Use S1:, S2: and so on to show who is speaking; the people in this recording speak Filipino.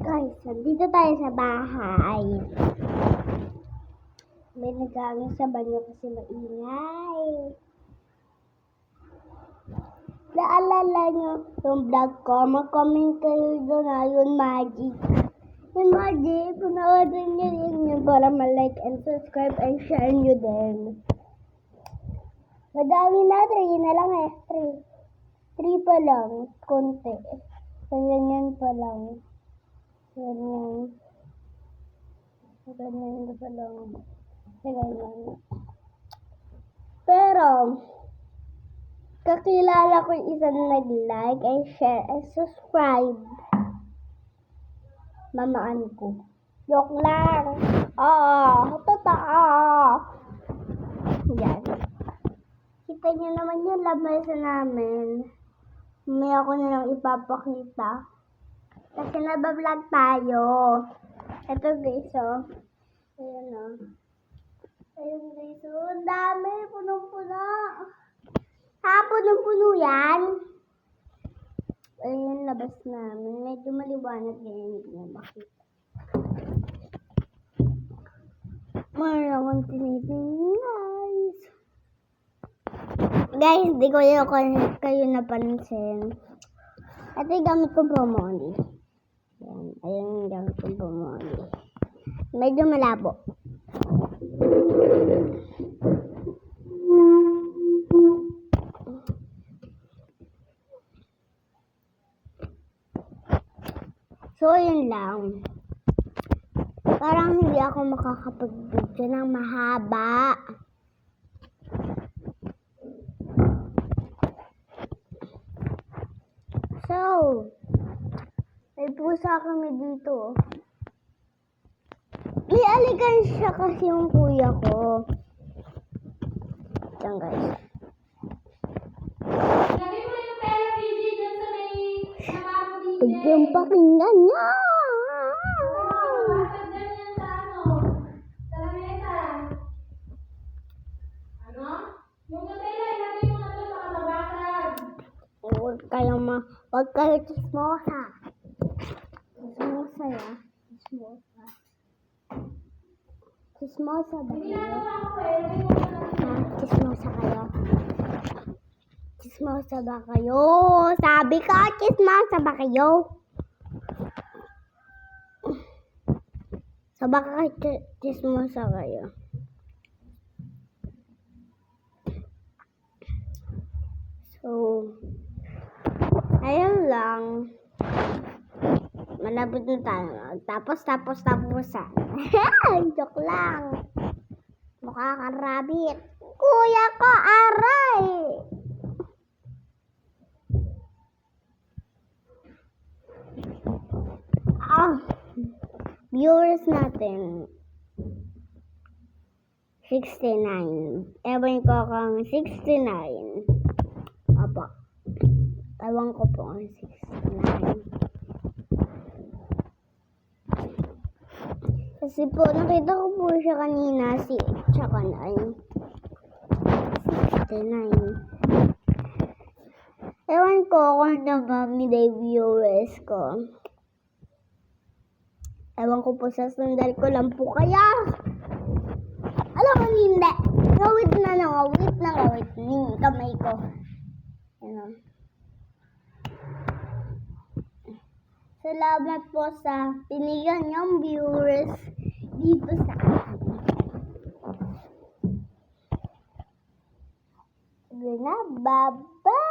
S1: Guys, nandito tayo sa bahay. May nagagawin sa banyo kasi maingay. Naalala nyo yung vlog ko? Mag-comment kayo doon yung magic. Yung magic, panoorin nyo yun para ma-like and subscribe and share nyo din. Madami na, 3 na lang eh. 3 pa lang, konti. Ganyan pa lang. Ganyan pa lang. Ganyan. Pero, kakilala ko yung isang nag-like and share and subscribe. Mamaan ko. Joke lang. Oo, totoo. Yan. Kita niyo naman yung lamesa namin. May ako nilang ipapakita. Kasi nabablog tayo. Ito guys, oh. Ayan, oh. Ayun guys, oh. Ang dami. Punong-puno. Punong-puno yan. Ayun yung labas namin. Medyo maliwanag ganyan. Hindi na makita. Mayroon akong tinitingin, guys. Guys, di ko kayo napansin. Ito yung gamit ko promoli. Ayun yung gamit ko promoli. Medyo malabo. So, yun lang. Parang hindi ako makakapag-video ng mahaba. So, may pusa kami dito. May aligansya kasi yung kuya ko. Yan guys.
S2: Lagay mo yung pera, PG, dyan sa may nakamo din.
S1: Huwag yung pakinggan niya.
S2: Bakit ganyan sa sa lamesa? Ano? Yung Nutella, ilagay mo na doon, baka mabasag.
S1: Huwag kayo chismosa. Chismosa ya. Chismosa. Chismosa ba
S2: Hindi
S1: kayo?
S2: na ako eh. Ilagay mo na doon.
S1: Chismosa kayo? Chismosa ba kayo? Sabi ko, chismosa ba kayo? So, baka chismosa kayo. So, ayun lang. Malapit na tayo. Tapos. Joke lang. Mukha kang rabbit. Kuya ko, aray! Viewers natin. 69. Ewan ko kung 69. Apa. Ewan ko po kung 69. Kasi po, nakita ko po siya kanina, tsaka 9. 69. Ewan ko kung nabami na yung viewers ko. Ewan ko po sa sandal ko lang po kaya. Alam mo, hindi. Ngawit na. Yung kamay ko. Ano. Salamat po sa pinigyan niyong viewers dito sa akin. Sige na, bye-bye!